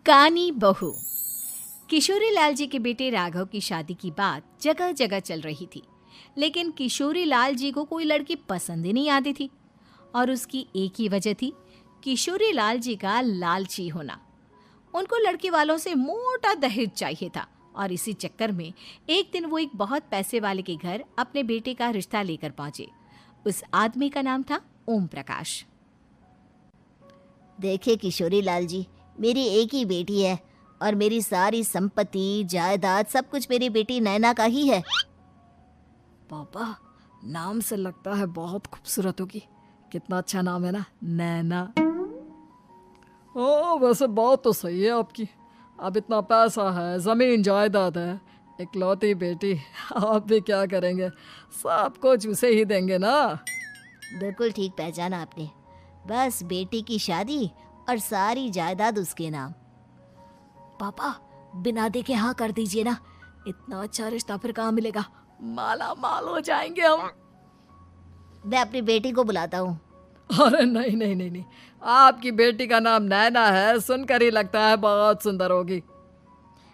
कानी बहू। किशोरी लाल जी के बेटे राघव की शादी की बात जगह जगह चल रही थी, लेकिन किशोरी लाल जी को कोई लड़की पसंद ही नहीं आती थी। और उसकी एक ही वजह थी, किशोरी लाल जी का लालची होना। उनको लड़की वालों से मोटा दहेज चाहिए था और इसी चक्कर में एक दिन वो एक बहुत पैसे वाले के घर अपने बेटे का रिश्ता लेकर पहुंचे। उस आदमी का नाम था ओम प्रकाश। देखिए किशोरी लाल जी, मेरी एक ही बेटी है और मेरी सारी संपत्ति जायदाद सब कुछ मेरी बेटी नैना का ही है। पापा, नाम से लगता है बहुत खूबसूरत होगी। कितना अच्छा नाम है ना, नैना। ओ, वैसे बात तो सही है आपकी। अब इतना पैसा है, जमीन जायदाद है, इकलौती बेटी, आप भी क्या करेंगे? सब कुछ उसे ही देंगे ना। बिल्कुल ठीक पहचाना आपने। बस बेटी की शादी और सारी जायदाद उसके नाम। पापा, बिना देखे हाँ कर दीजिए ना। इतना अच्छा रिश्ता फिर कहाँ मिलेगा? माला माल हो जाएंगे हम। मैं अपनी बेटी को बुलाता हूँ। अरे नहीं नहीं नहीं नहीं, आपकी बेटी का नाम नैना है, सुनकर ही लगता है बहुत सुंदर होगी।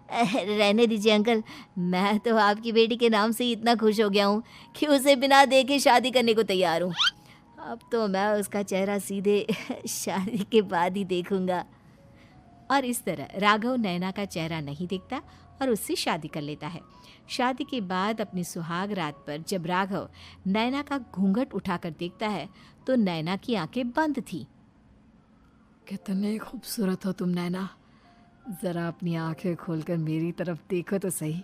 रहने दीजिए अंकल, मैं तो आपकी बेटी के नाम से ही इतना खुश हो गया हूँ कि उसे बिना देखे शादी करने को तैयार हूँ। अब तो मैं उसका चेहरा सीधे शादी के बाद ही देखूंगा। और इस तरह राघव नैना का चेहरा नहीं देखता और उससे शादी कर लेता है। शादी के बाद अपनी सुहाग रात पर जब राघव नैना का घूंघट उठाकर देखता है तो नैना की आंखें बंद थी। कितनी खूबसूरत हो तुम नैना, जरा अपनी आंखें खोलकर मेरी तरफ देखो तो सही।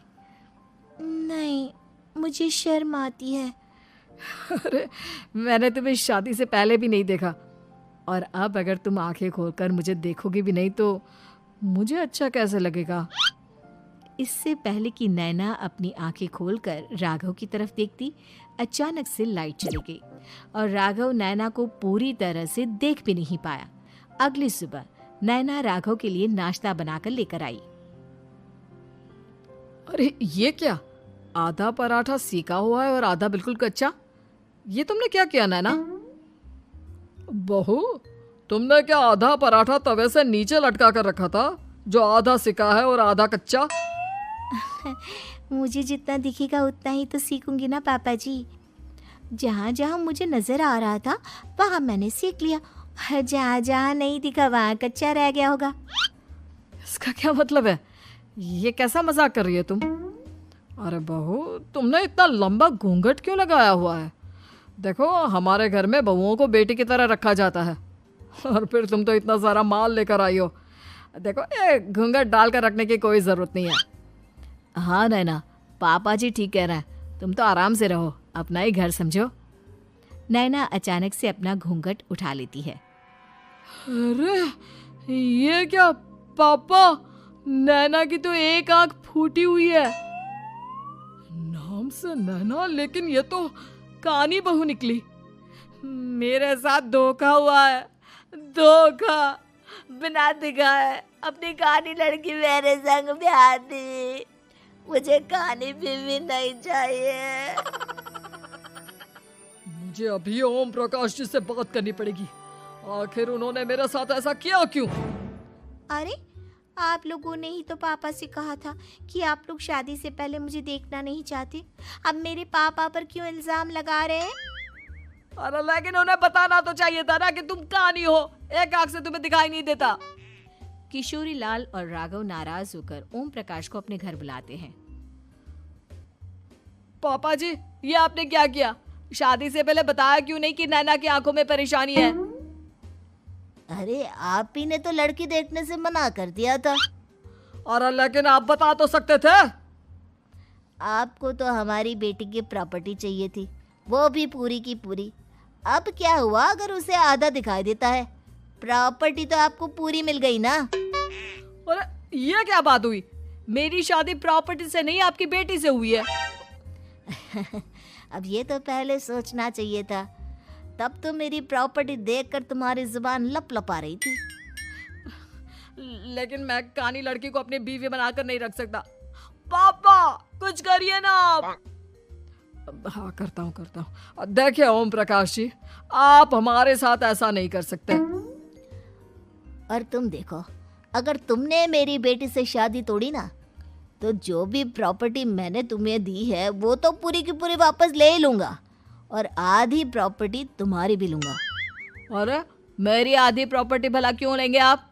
नहीं, मुझे शर्म आती है। अरे, मैंने तुम्हें शादी से पहले भी नहीं देखा, और अब अगर तुम आंखें खोलकर मुझे देखोगी भी नहीं तो मुझे अच्छा कैसे लगेगा? इससे पहले कि नैना अपनी आंखें खोलकर राघव की तरफ देखती, अचानक से लाइट चली गई और राघव नैना को पूरी तरह से देख भी नहीं पाया। अगली सुबह नैना राघव के लिए नाश्ता बनाकर लेकर आई। अरे ये क्या, आधा पराठा सीका हुआ है और आधा बिल्कुल कच्चा। ये तुमने क्या किया नैना? बहू, तुमने क्या आधा पराठा तवे से नीचे लटका कर रखा था, जो आधा सिका है और आधा कच्चा? मुझे जितना दिखेगा उतना ही तो सीखूंगी ना पापा जी। जहाँ जहाँ मुझे नजर आ रहा था वहाँ मैंने सीख लिया, जहाँ जहाँ नहीं दिखा वहाँ कच्चा रह गया होगा। इसका क्या मतलब है? ये कैसा मजाक कर रही है तुम? अरे बहू, तुमने इतना लंबा घूंघट क्यों लगाया हुआ है? देखो, हमारे घर में बहुओं को बेटी की तरह रखा जाता है, और फिर तुम तो इतना सारा माल लेकर आई हो। देखो, ये घूंघट डालकर रखने की कोई ज़रूरत नहीं है। हाँ नैना, पापा जी ठीक कह रहे हैं, तुम तो आराम से रहो, अपना ही घर समझो। नैना अचानक से अपना घूंघट उठा लेती है। अरे ये क्या पापा, नैना की तो एक आंख फूटी हुई है। नाम से नैना, लेकिन ये तो कानी बहू निकली। मेरे साथ धोखा हुआ है, धोखा। बिना दिखाए अपनी कानी लड़की मेरे संग ब्याह दी। मुझे कानी बीवी नहीं चाहिए। मुझे अभी ओम प्रकाश जी से बात करनी पड़ेगी। आखिर उन्होंने मेरे साथ ऐसा किया क्यों? अरे, आप लोगों ने ही तो पापा से कहा था कि आप लोग शादी से पहले मुझे देखना नहीं चाहते। अब मेरे पापा पर क्यों इल्जाम लगा रहे हैं? अरे लेकिन उन्हें बताना तो चाहिए था ना कि तुम कानी हो, एक आंख से तुम्हें दिखाई नहीं देता। किशोरी लाल और राघव नाराज होकर ओम प्रकाश को अपने घर बुलाते हैं। पापा जी, ये आपने क्या किया? शादी से पहले बताया क्यों नहीं कि नैना की आंखों में परेशानी है? अरे, आप ही ने तो लड़की देखने से मना कर दिया था। अरे लेकिन आप बता तो सकते थे। आपको तो हमारी बेटी की प्रॉपर्टी चाहिए थी, वो भी पूरी की पूरी। अब क्या हुआ अगर उसे आधा दिखाई देता है? प्रॉपर्टी तो आपको पूरी मिल गई ना। अरे ये क्या बात हुई? मेरी शादी प्रॉपर्टी से नहीं, आपकी बेटी से हुई है। अब ये तो पहले सोचना चाहिए था, तब तो मेरी प्रॉपर्टी देखकर तुम्हारी जुबान लप लपा रही थी। लेकिन मैं कानी लड़की को अपनी बीवी बनाकर नहीं रख सकता। पापा, कुछ करिए ना आप। हाँ, करता हूँ। देखिए ओम प्रकाश जी, आप हमारे साथ ऐसा नहीं कर सकते। और तुम देखो, अगर तुमने मेरी बेटी से शादी तोड़ी ना, तो जो भी प्रॉपर्टी मैंने तुम्हें दी है वो तो पूरी की पूरी वापस ले ही लूँगा, और आधी प्रॉपर्टी तुम्हारी भी लूँगा। अरे मेरी आधी प्रॉपर्टी भला क्यों लेंगे आप?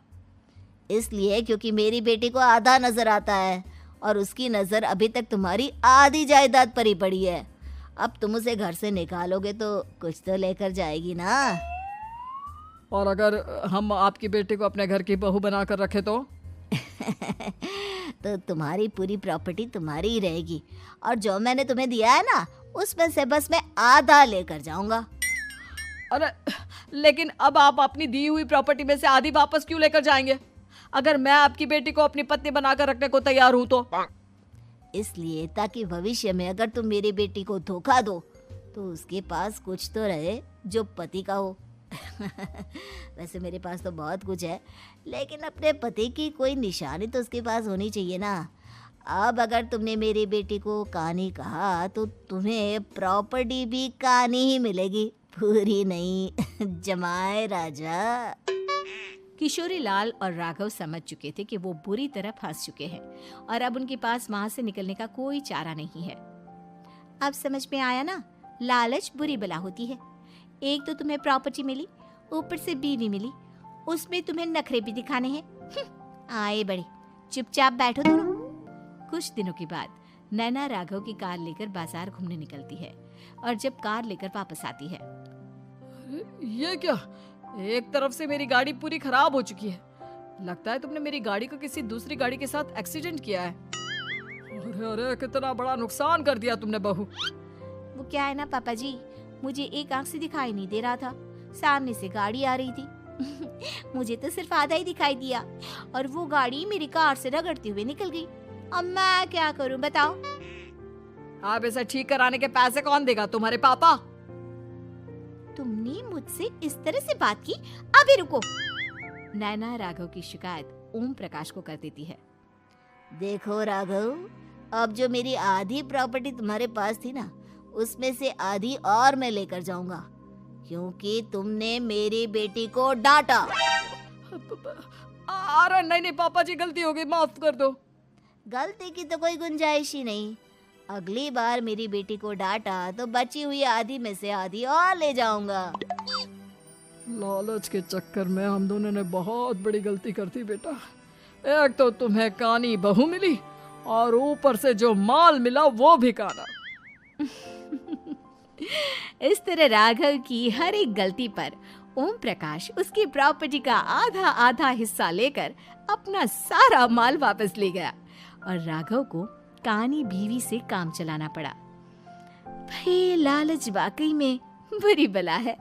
इसलिए क्योंकि मेरी बेटी को आधा नज़र आता है और उसकी नज़र अभी तक तुम्हारी आधी जायदाद पर ही पड़ी है। अब तुम उसे घर से निकालोगे तो कुछ तो लेकर जाएगी ना। और अगर हम आपकी बेटी को अपने घर की बहू बना कर रखे तो? तो तुम्हारी पूरी प्रॉपर्टी तुम्हारी ही रहेगी, और जो मैंने तुम्हें दिया है ना, उसमें से बस मैं आधा लेकर जाऊंगा। अरे लेकिन अब आप अपनी दी हुई प्रॉपर्टी में से आधी वापस क्यों लेकर जाएंगे? अगर मैं आपकी बेटी को अपनी पत्नी बनाकर रखने को तैयार हूं तो? इसलिए ताकि भविष्य में अगर तुम मेरी बेटी को धोखा दो तो उसके पास कुछ तो रहे जो पति का हो। वैसे मेरे पास तो बहुत कुछ है, लेकिन अपने पति की कोई निशानी तो उसके पास होनी चाहिए ना। अब अगर तुमने मेरी बेटी को कानी कहा तो तुम्हें प्रॉपर्टी भी कानी ही मिलेगी, पूरी नहीं। जमाए राजा। किशोरी लाल और राघव समझ चुके थे कि वो बुरी तरह फंस चुके हैं और अब उनके पास वहां से निकलने का कोई चारा नहीं है। अब समझ में आया ना, लालच बुरी बला होती है। एक तो तुम्हें प्रॉपर्टी मिली, ऊपर से बीवी मिली, उसमें तुम्हें नखरे भी दिखाने हैं। आए बड़े, चुपचाप बैठो दोनों। कुछ दिनों के बाद नैना राघव की कार लेकर बाजार घूमने निकलती है और जब कार लेकर वापस आती है, ये क्या? एक तरफ से मेरी गाड़ी पूरी खराब हो चुकी है। लगता है तुमने मेरी गाड़ी को किसी दूसरी गाड़ी के साथ एक्सीडेंट किया है। अरे अरे कितना बड़ा नुकसान कर दिया तुमने बहू। वो क्या है ना पापा जी, मुझे एक आंख से दिखाई नहीं दे रहा था, सामने से गाड़ी आ रही थी। मुझे तो सिर्फ आधा ही दिखाई दिया और वो गाड़ी मेरी कार से रगड़ते हुए निकल गई। अब मैं क्या करूं बताओ? आप इसे ठीक कराने के पैसे कौन देगा? तुम्हारे पापा? तुमने मुझसे इस तरह से बात की? अभी रुको। नैना राघव की शिकायत ओम प्रकाश को कर देती है। देखो राघव, अब जो मेरी आधी प्रॉपर्टी तुम्हारे पास थी ना, उसमें से आधी और मैं लेकर जाऊंगा, क्योंकि तुमने मेरी बेटी को डांटा। अरे नहीं नहीं पापा जी, गलती हो गई, माफ कर दो। गलती की तो कोई गुंजाइश ही नहीं। अगली बार मेरी बेटी को डांटा तो बची हुई आधी में से आधी और ले जाऊंगा। लालच के चक्कर में हम दोनों ने बहुत बड़ी गलती कर दी बेटा। एक तो तुम्हें कानी बहू मिली और ऊपर से जो माल मिला वो भी काना। इस तरह राघव की हर एक गलती पर ओम प्रकाश उसकी प्रॉपर्टी का आधा आधा हिस्सा लेकर अपना सारा माल वापस ले गया और राघव को कानी बीवी से काम चलाना पड़ा। भाई लालच वाकई में बुरी बला है।